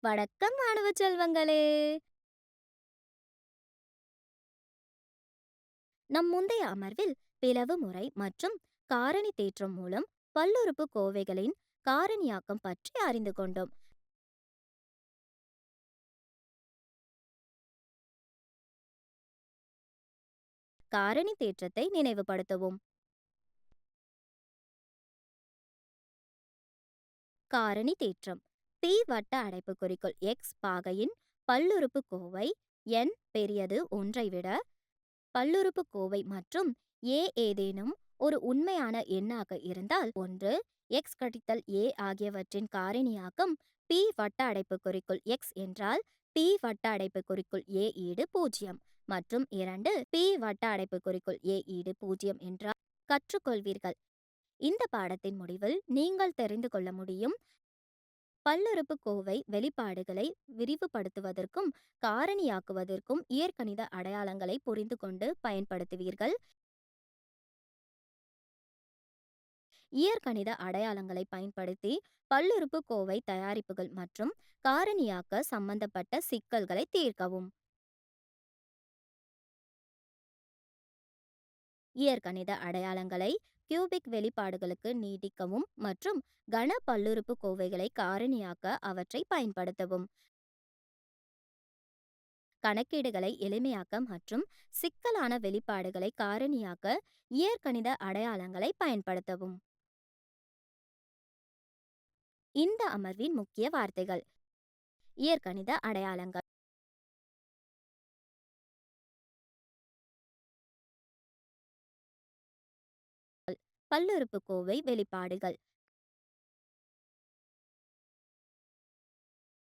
வணக்கம் மாணவ செல்வங்களே! நம் முந்தைய அமர்வில் பிளவு முறை மற்றும் காரணி தேற்றம் மூலம் பல்லுறுப்புக்கோவைகளின் காரணியாக்கம் பற்றி அறிந்து கொண்டோம். காரணி தேற்றத்தை நினைவுபடுத்துவோம். காரணி தேற்றம் p வட்ட அடைப்புக்குறிக்குள் x பாகையின் பல்லுறுப்புக்கோவை n பெரியது ஒன்றை விட பல்லுறுப்புக்கோவை மற்றும் ஏதேனும் ஒரு உண்மையான எண்ணாக இருந்தால் ஒன்று x கழித்தல் a ஆகியவற்றின் காரணியாக்கம் p வட்ட அடைப்புக்குறிக்குள் x என்றால் p வட்ட அடைப்புக்குறிக்குள் a ஈடு 0 மற்றும் இரண்டு p வட்ட அடைப்புக்குறிக்குள் a ஈடு 0 என்றால் கற்றுக்கொள்வீர்கள். இந்த பாடத்தின் முடிவில் நீங்கள் தெரிந்து கொள்ள முடியும் பல்லுறுப்புக்கோவை வெளிப்பாடுகளை விரிவுபடுத்துவதற்கும் காரணியாக்குவதற்கும் இயற்கணித அடையாளங்களை புரிந்து கொண்டு பயன்படுத்துவீர்கள். இயற்கணித அடையாளங்களை பயன்படுத்தி பல்லுறுப்புக்கோவை தயாரிப்புகள் மற்றும் காரணியாக்க சம்பந்தப்பட்ட சிக்கல்களை தீர்க்கவும். இயற்கணித அடையாளங்களை கியூபிக் வெளிப்பாடுகளுக்கு நீட்டிக்கவும் மற்றும் கன பல்லுறுப்புக்கோவைகளை காரணியாக்க அவற்றை பயன்படுத்தவும். கணக்கீடுகளை எளிமையாக்க மற்றும் சிக்கலான வெளிப்பாடுகளை காரணியாக்க இயற்கணித அடையாளங்களை பயன்படுத்தவும். இந்த அமர்வின் முக்கிய வார்த்தைகள்: இயற்கணித அடையாளங்கள், பல்லுறுப்புக்கோவை வெளிப்பாடுகள்,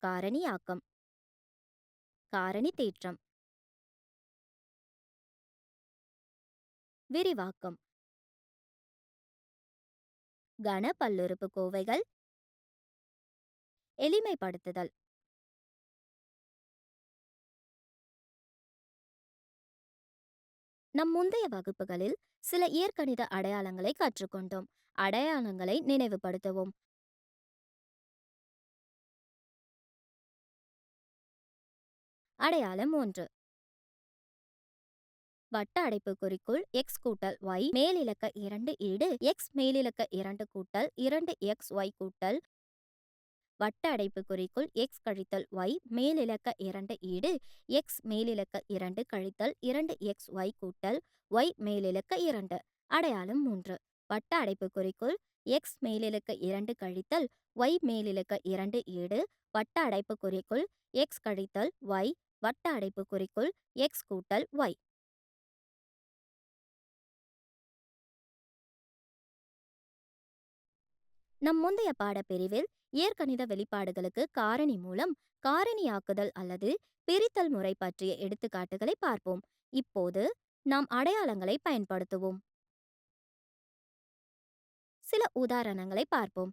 காரணியாக்கம், காரணி தேற்றம், விரிவாக்கம், கன பல்லுறுப்புக்கோவைகள், எளிமைப்படுத்துதல். நம் முந்தைய வகுப்புகளில் சில இயற்கணித அடையாளங்களை கற்றுக்கொண்டோம். அடையாளங்களை நினைவுபடுத்துவோம். அடையாளம் 1: வட்ட அடைப்புக்குறிக்குள் x கூட்டல் y மேலிலக்க 2 ஈடு x மேலிலக்க 2 கூட்டல் 2xy கூட்டல் வட்ட அடைப்புக்குறிக்குள் x கழித்தல் y மேலிலக்க 2 ஈடு x மேலிலக்க 2 கழித்தல் 2xy கூட்டல் y மேலிலக்க 2. அடையாளம் 3: வட்ட அடைப்புக்குறிக்குள் x மேலிலக்க 2 கழித்தல் y மேலிலக்க 2 ஈடு வட்ட அடைப்புக்குறிக்குள் x கழித்தல் y வட்ட அடைப்புக்குறிக்குள் x கூட்டல் y. நம் முந்தைய பாடப்பிரிவில் இயற்கணித வெளிப்பாடுகளுக்கு காரணி மூலம் காரணியாக்குதல் அல்லது பிரித்தல் முறை பற்றிய எடுத்துக்காட்டுகளை பார்ப்போம். இப்போது நாம் அடையாளங்களை பயன்படுத்துவோம். சில உதாரணங்களை பார்ப்போம்.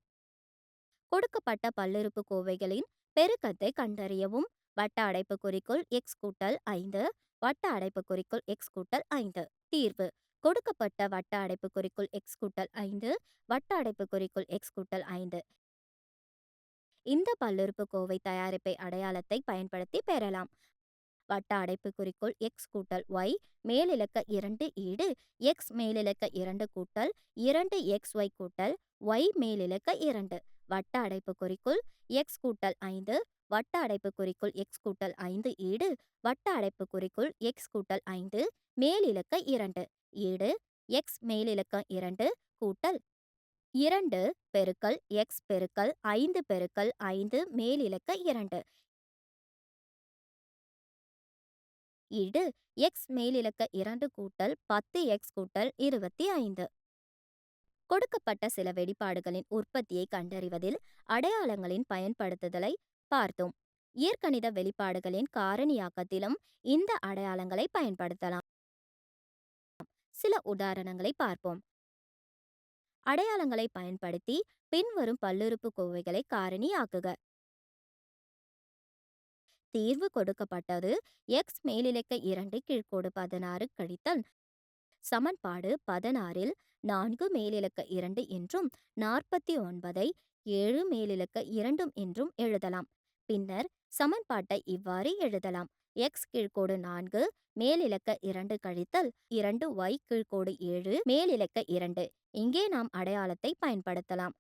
கொடுக்கப்பட்ட பல்லுறுப்புக்கோவைகளின் பெருக்கத்தை கண்டறியவும். வட்ட அடைப்புக்குறிக்குள் x கூட்டல் 5 வட்ட அடைப்புக்குறிக்குள் x கூட்டல் 5. தீர்வு: கொடுக்கப்பட்ட வட்ட அடைப்புக்குறிக்குள் x கூட்டல் 5 வட்ட அடைப்புக்குறிக்குள் x கூட்டல் 5 இந்த பல்லுறுப்புக்கோவை தயாரிப்பை அடையாளத்தை பயன்படுத்தி பெறலாம். வட்ட அடைப்புக்குறிக்குள் x கூட்டல் y மேலிலக்க 2 ஈடு x மேலிலக்க 2 கூட்டல் 2xy கூட்டல் y மேலிலக்க 2. வட்ட அடைப்புக்குறிக்குள் x கூட்டல் 5 வட்ட அடைப்புக்குறிக்குள் x கூட்டல் 5 ஈடு வட்ட அடைப்புக்குறிக்குள் x கூட்டல் 5 மேலிலக்க 2 ஈடு x மேலிலக்க 2 கூட்டல் 2 பெருக்கல் x பெருக்கல் 5 பெருக்கல் 5 மேலிலக்க 2 ஈடு x மேலிலக்க 2 கூட்டல் 10x கூட்டல் 25. கொடுக்கப்பட்ட சில வெளிப்பாடுகளின் உற்பத்தியை கண்டறிவதில் அடையாளங்களின் பயன்படுத்துதலை பார்த்தோம். இயற்கணித வெளிப்பாடுகளின் காரணியாக்கத்திலும் இந்த அடையாளங்களை பயன்படுத்தலாம். சில உதாரணங்களை பார்ப்போம். அடையாளங்களை பயன்படுத்தி பின்வரும் பல்லுறுப்புக்கோவைகளை காரணியாக்குக. தீர்வு கொடுக்கப்பட்டது. x மேலிலக்க 2 கீழ்க்கோடு 16 கழித்தல் சமன்பாடு 16இல் 4 மேலிலக்க 2 என்றும் 49ஐ 7 மேலிலக்க 2 என்றும் எழுதலாம். பின்னர் சமன்பாட்டை இவ்வாறு எழுதலாம். எக்ஸ் கீழ்க்கோடு 4 மேலிலக்க 2 கழித்தல் 2y கீழ்க்கோடு 7 மேலிலக்க 2. இங்கே நாம் அடையாளத்தை பயன்படுத்தலாம்.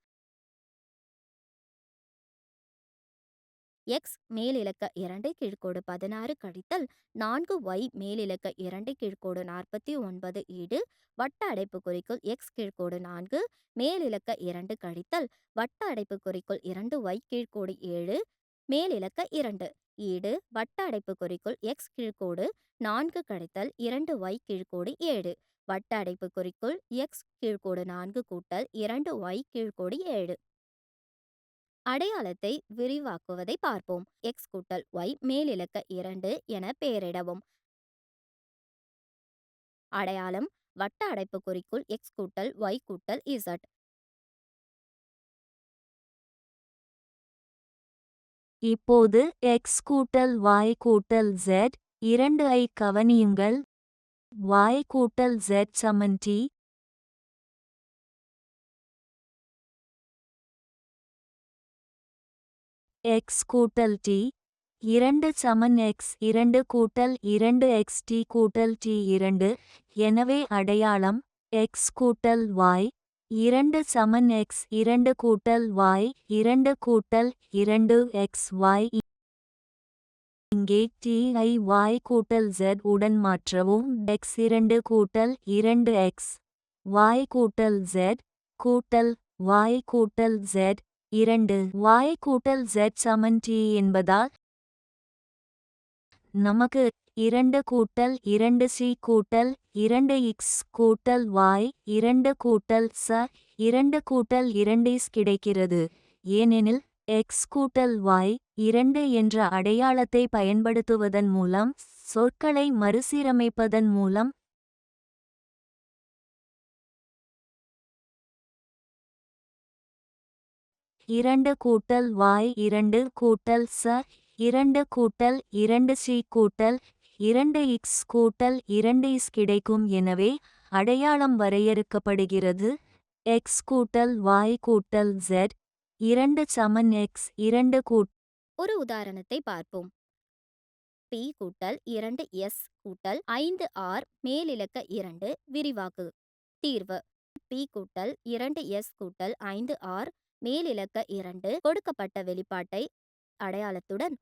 எக்ஸ் மேலிலக்க 2 கீழ்க்கோடு 16 கழித்தல் 4y மேலிலக்க 2 கீழ்க்கோடு 49 ஈடு வட்ட அடைப்புக்குறிக்குள் எக்ஸ் கீழ்க்கோடு 4 மேலிலக்க 2 கழித்தல் வட்ட அடைப்புக்குறிக்குள் 2y கீழ்க்கோடு 7 மேலிலக்க 2 ஈடு வட்ட அடைப்புக்குறிக்குள் எக்ஸ் கீழ்க்கோடு 4 கழித்தல் 2y கீழ்க்கோடு 7 வட்ட அடைப்புக்குறிக்குள் எக்ஸ் கீழ்க்கோடு 4 கூட்டல் 2y கீழ்க்கோடு 7. அடையாளத்தை விரிவாக்குவதை பார்ப்போம். எக்ஸ் கூட்டல் ஒய் மேலிலக்க 2 என பெயரிடவும். அடையாளம் வட்ட அடைப்புக்குறிக்குள் எக்ஸ் கூட்டல் ஒய் கூட்டல் இசட். இப்போது எக்ஸ் கூட்டல் y கூட்டல் z 2ஐ கவனியுங்கள். y கூட்டல் z சமன் t. எக்ஸ் கூட்டல் t 2 சமன் எக்ஸ் 2 கூட்டல் 2x t கூட்டல் t 2. எனவே அடையாளம் எக்ஸ் கூட்டல் y 2 சமன் எக்ஸ் 2 கூட்டல் y 2 கூட்டல் 2xy. இங்கே t ஐ y கூட்டல் z உடன் மாற்றவும். x 2 கூட்டல் 2x y கூட்டல் z கூட்டல் y கூட்டல் z 2 y கூட்டல் z சமன் t என்பதால் நமக்கு 2 கூட்டல் 2c கூட்டல் 2x கூட்டல் y 2 கூட்டல் ச 2 கூட்டல் 2s கிடைக்கிறது. ஏனெனில் x கூட்டல் y 2 என்ற அடையாளத்தை பயன்படுத்துவதன் மூலம் சொற்களை மறுசீரமைப்பதன் மூலம் 2 கூட்டல் y 2 கூட்டல் ச 2 கூட்டல் 2c கூட்டல் 2x கூட்டல் 2s கிடைக்கும். எனவே அடையாளம் வரையறுக்கப்படுகிறது. x கூட்டல் y கூட்டல் z 2 சமன் x 2 ஒரு உதாரணத்தை பார்ப்போம். p கூட்டல் 2s கூட்டல் 5r மேலிலக்க 2 விரிவாக்கு. தீர்வு p கூட்டல் 2s கூட்டல் 5r மேலிலக்க 2 கொடுக்கப்பட்ட வெளிப்பாட்டை அடையாளத்துடன்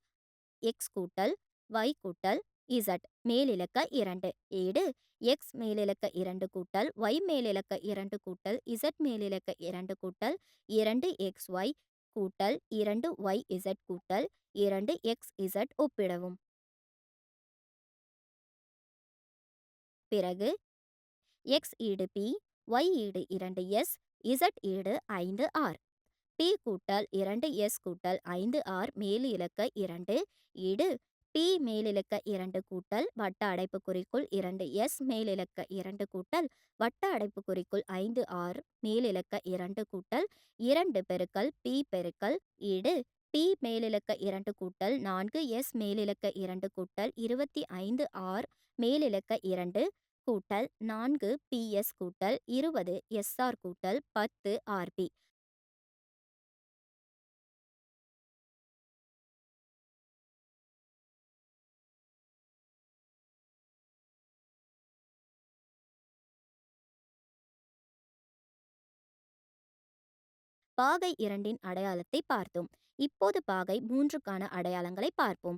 எக்ஸ் கூட்டல் y கூட்டல் z மேலிலக்க 2 ஈடு எக்ஸ் மேலிலக்க 2 கூட்டல் y மேலிலக்க 2 கூட்டல் z மேலிலக்க 2 கூட்டல் 2xy கூட்டல் 2yz கூட்டல் 2xz ஒப்பிடவும். பிறகு x ஈடு p y ஈடு 2s z ஈடு 5r p கூட்டல் 2s கூட்டல் 5r மேலிலக்க 2 ஈடு p மேலிலக்க 2 கூட்டல் வட்ட அடைப்புக்குறிக்குள் 2s மேலிலக்க 2 கூட்டல் வட்ட அடைப்புக்குறிக்குள் 5r மேலிலக்க 2 கூட்டல் 2 பெருக்கல் p பெருக்கல் ஈடு p மேலிலக்க 2 கூட்டல் 4s மேலிலக்க 2 கூட்டல் 25r மேலிலக்க 2 கூட்டல் 4ps கூட்டல் 20sr கூட்டல் 10rp. பாகை 2இன் அடையாளத்தை பார்த்தோம். இப்போது பாகை 3க்கான அடையாளங்களை பார்ப்போம்.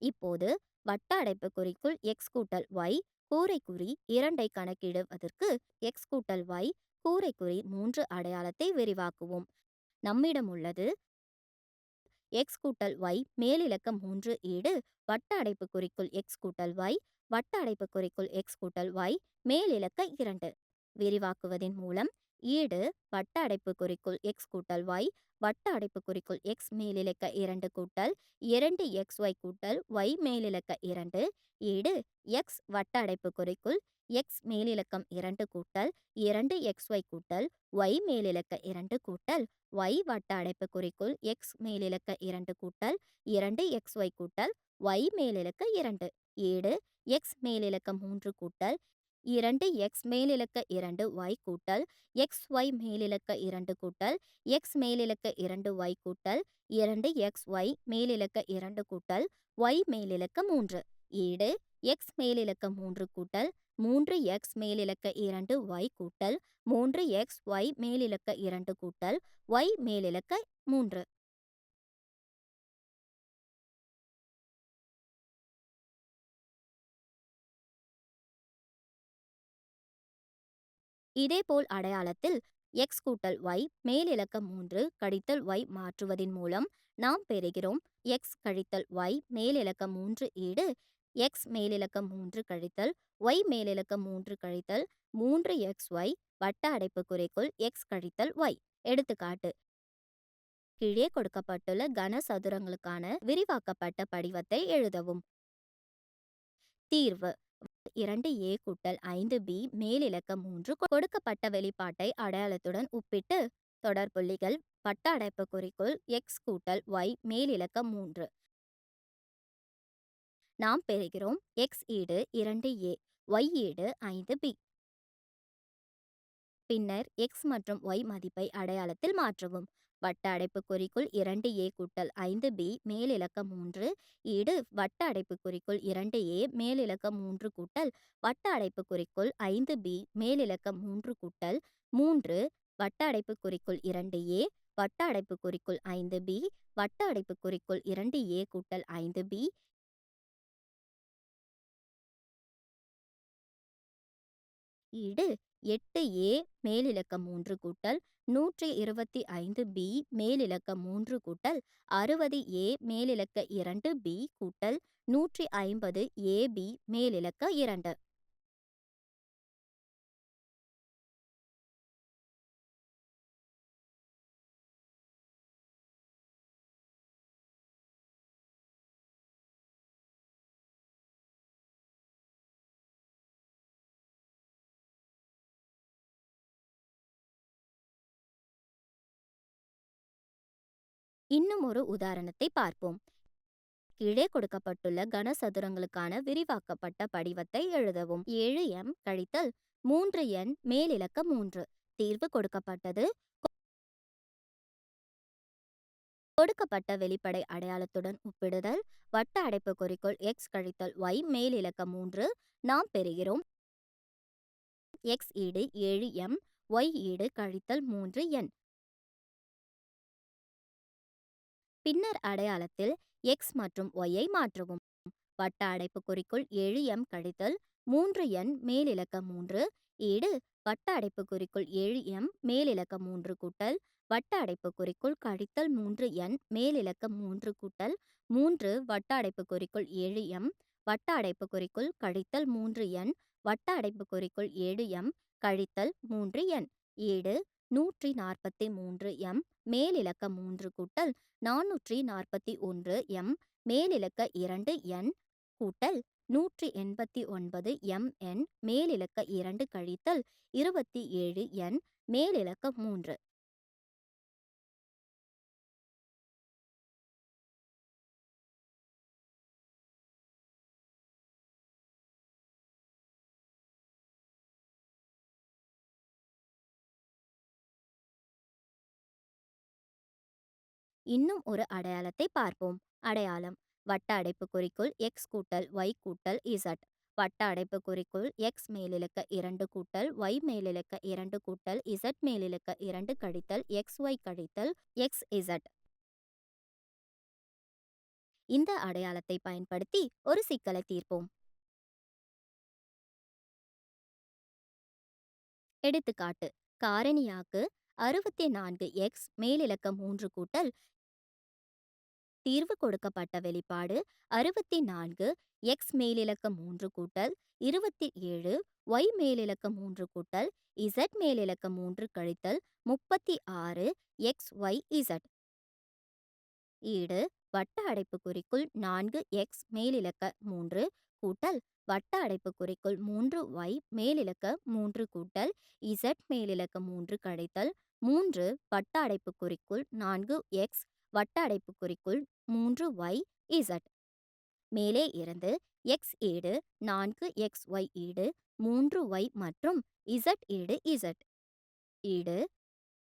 இப்போது வட்ட அடைப்புக்குறிக்குள் எக்ஸ் கூட்டல் ஒய் கூரைக்குறி 2ஐ கணக்கிடுவதற்கு எக்ஸ் கூட்டல் ஒய் கூரைக்குறி 3 அடையாளத்தை விரிவாக்குவோம். நம்மிடம் உள்ளது எக்ஸ் கூட்டல் ஒய் மேலிலக்க 3 ஈடு வட்ட அடைப்புக்குறிக்குள் எக்ஸ் கூட்டல் ஒய் வட்ட அடைப்புக்குறிக்குள் எக்ஸ் கூட்டல் ஒய் மேலிலக்க 2 விரிவாக்குவதன் மூலம் ஈடு வட்ட அடைப்புக்குறிக்குள் எக்ஸ் கூட்டல் ஒய் வட்ட அடைப்புக்குறிக்குள் எக்ஸ் மேலிலக்க 2 கூட்டல் 2xy கூட்டல் ஒய் மேலிலக்க 2 ஈடு எக்ஸ் வட்ட அடைப்புக்குறிக்குள் எக்ஸ் மேலிலக்கம் 2 கூட்டல் 2xy கூட்டல் ஒய் மேலிலக்க 2 கூட்டல் ஒய் வட்ட அடைப்புக்குறிக்குள் எக்ஸ் மேலிலக்க 2 கூட்டல் 2xy கூட்டல் ஒய் மேலிலக்க 2 ஈடு எக்ஸ் மேலிலக்கம் 3 கூட்டல் 2x மேலிலக்க 2y கூட்டல் xy மேலிலக்க 2 கூட்டல் x மேலிலக்க 2y கூட்டல் 2xy மேலிலக்க 2 கூட்டல் y மேலிலக்க 3 ஈடு x மேலிலக்க 3 கூட்டல் 3x மேலிலக்க 2y கூட்டல் 3xy மேலிலக்க 2 கூட்டல் y மேலிலக்க 3. இதேபோல் அடையாளத்தில் x கூட்டல் y மேலிலக்க 3 கழித்தல் y மாற்றுவதின் மூலம் நாம் பெறுகிறோம் x கழித்தல் y மேலிலக்க 3 ஈடு x மேலிலக்க 3 கழித்தல் y மேலிலக்க 3 கழித்தல் 3xy வட்ட அடைப்புக்குறிக்குள் x கழித்தல் y. எடுத்துக்காட்டு: கீழே கொடுக்கப்பட்டுள்ள கனசதுரங்களுக்கான விரிவாக்கப்பட்ட படிவத்தை எழுதவும். தீர்வு 2a கூட்டல் 5b மேலிலக்க 3 கொடுக்கப்பட்ட வெளிப்பாட்டை அடையாளத்துடன் ஒப்பிட்டு தொடர்புள்ளிகள் வட்ட அடைப்புக்குறிக்குள் x கூட்டல் y மேலிலக்க 3 நாம் பெறுகிறோம் x ஈடு 2a y ஈடு 5b. பின்னர் x மற்றும் y மதிப்பை அடையாளத்தில் மாற்றவும். வட்ட அடைப்புக்குறிக்குள் 2a கூட்டல் 5b மேலிலக்க 3 ஈடு வட்ட அடைப்புக்குறிக்குள் 2a மேலிலக்க 3 கூட்டல் வட்ட அடைப்புக்குறிக்குள் 5b மேலிலக்க 3 கூட்டல் 3 வட்ட அடைப்புக்குறிக்குள் 2a வட்ட அடைப்புக்குறிக்குள் 5b வட்ட அடைப்புக்குறிக்குள் 2a கூட்டல் 5b ஈடு 8a மேலிலக்க 3 கூட்டல் 125b மேலிலக்க 3 கூட்டல் 60a மேலிலக்க 2b கூட்டல் 150ab மேலிலக்க 2. இன்னும் ஒரு உதாரணத்தை பார்ப்போம். கீழே கொடுக்கப்பட்டுள்ள கனசதுரங்களுக்கான விரிவாக்கப்பட்ட படிவத்தை எழுதவும். 7m கழித்தல் 3n மேலிலக்க 3. தீர்வு கொடுக்கப்பட்டது. கொடுக்கப்பட்ட வெளிப்படை அடையாளத்துடன் ஒப்பிடுதல். வட்ட அடைப்புக்குறிக்குள் x கழித்தல் y மேலிலக்க 3 நாம் பெறுகிறோம் x ஈடு 7m y ஈடு கழித்தல் 3n. பின்னர் அடையாளத்தில் x மற்றும் y-ஐ மாற்றவும். வட்ட அடைப்புக்குறிக்குள் 7m கழித்தல் 3n மேலிலக்க 3 ஈடு வட்ட அடைப்புக்குறிக்குள் 7m மேலிலக்க 3 கூட்டல் வட்ட அடைப்புக்குறிக்குள் கழித்தல் 3n மேலிலக்க 3 கூட்டல் 3 வட்ட அடைப்புக்குறிக்குள் 7m வட்ட அடைப்புக்குறிக்குள் கழித்தல் 3n வட்ட அடைப்புக்குறிக்குள் 7m கழித்தல் 3n ஈடு 143m மேலிலக்க 3 கூட்டல் 441m மேலிலக்க 2n கூட்டல் 189mn மேலிலக்க 2 கழித்தல் 27n மேலிலக்க 3. இன்னும் ஒரு அடையாளத்தை பார்ப்போம். அடையாளம் வட்ட அடைப்புக்குறிக்குள் x கூட்டல் y கூட்டல் z. வட்ட அடைப்புக்குறிக்குள் x மேலிலக்க 2 கூட்டல் y மேலிலக்க 2 கூட்டல் z மேலிலக்க 2 கழித்தல் xy கழித்தல் xz. இந்த அடையாளத்தை பயன்படுத்தி ஒரு சிக்கலை தீர்ப்போம். எடுத்துக்காட்டு: காரணியாக்கு 64x மேலிலக்க 3 கூட்டல் தீர்வு கொடுக்கப்பட்ட வெளிப்பாடு 64 x மேலிலக்க 3 கூட்டல் 27 y மேலிலக்க 3 கூட்டல் z மேலிலக்க 3 கழித்தல் 36 xyz. ஈடு வட்ட அடைப்புக்குறிக்குள் 4x மேலிலக்க 3 கூட்டல் வட்ட அடைப்புக்குறிக்குள் 3y மேலிலக்க 3 கூட்டல் z மேலிலக்க 3 கழித்தல் 3 வட்ட அடைப்புக்குறிக்குள் 4x வட்ட அடைப்புக்குறிக்குள் 3yz. மேலே இருந்து எக்ஸ் ஈடு 4xy ஈடு 3y மற்றும் z ஈடு z ஈடு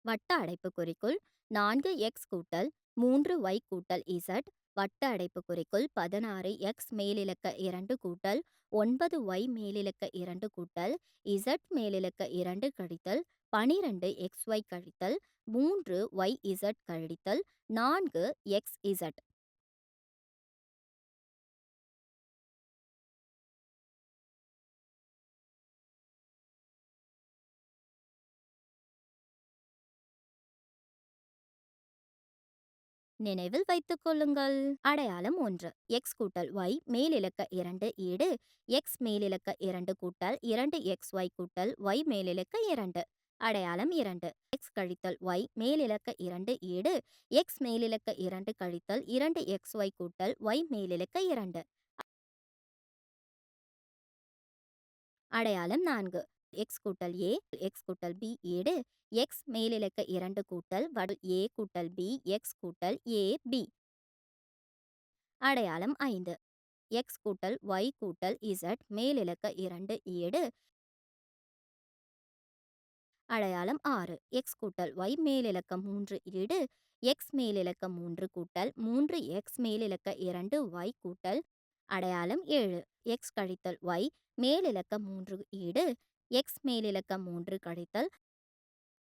வட்ட அடைப்புக்குறிக்குள் 4x கூட்டல் 3y கூட்டல் z வட்ட அடைப்புக்குறிக்குள் 16x மேலிலக்க 2 கூட்டல் 9y மேலிலக்க 2 கூட்டல் z மேலிலக்க 2 கழித்தல் 12xy கழித்தல் 3yz கழித்தல் 4xz. நினைவில் வைத்துக் கொள்ளுங்கள். அடையாளம் 1 எக்ஸ் கூட்டல் y மேலிலக்க 2 ஈடு எக்ஸ் மேலிலக்க 2 கூட்டல் 2xy கூட்டல் y மேலிலக்க 2. அடையாளம் 2 எக்ஸ் கழித்தல் y மேலிலக்க 2 ஈடு எக்ஸ் மேலிலக்க 2 கழித்தல் 2xy கூட்டல் y மேலிலக்க 2. அடையாளம் 4 எக்ஸ் கூட்டல் a எக்ஸ் கூட்டல் b ஈடு எக்ஸ் மேலிலக்க 2 கூட்டல் a கூட்டல் b எக்ஸ் கூட்டல் a b. அடையாளம் 5 எக்ஸ் கூட்டல் y கூட்டல் z மேலிலக்க 2 ஈடு அடையாளம் 6 எக்ஸ் கூட்டல் y மேலிலக்க 3 ஈடு எக்ஸ் மேலிலக்க 3 கூட்டல் 3x மேலிலக்க 2y கூட்டல். அடையாளம் 7 எக்ஸ் கழித்தல் y மேலிலக்க 3 ஈடு எக்ஸ் மேலிலக்க 3 கழித்தல்.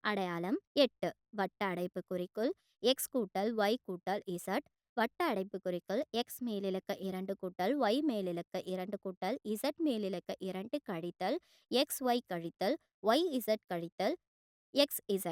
அடையாளம் 8 வட்ட அடைப்புக்குறிக்குள் எக்ஸ் கூட்டல் y கூட்டல் z வட்ட அடைப்புக்குறிக்குள் எக்ஸ் மேலிலக்க 2 கூட்டல் y மேலிலக்க 2 கூட்டல் z மேலிலக்க 2 கழித்தல் xy கழித்தல் yz கழித்தல் xz.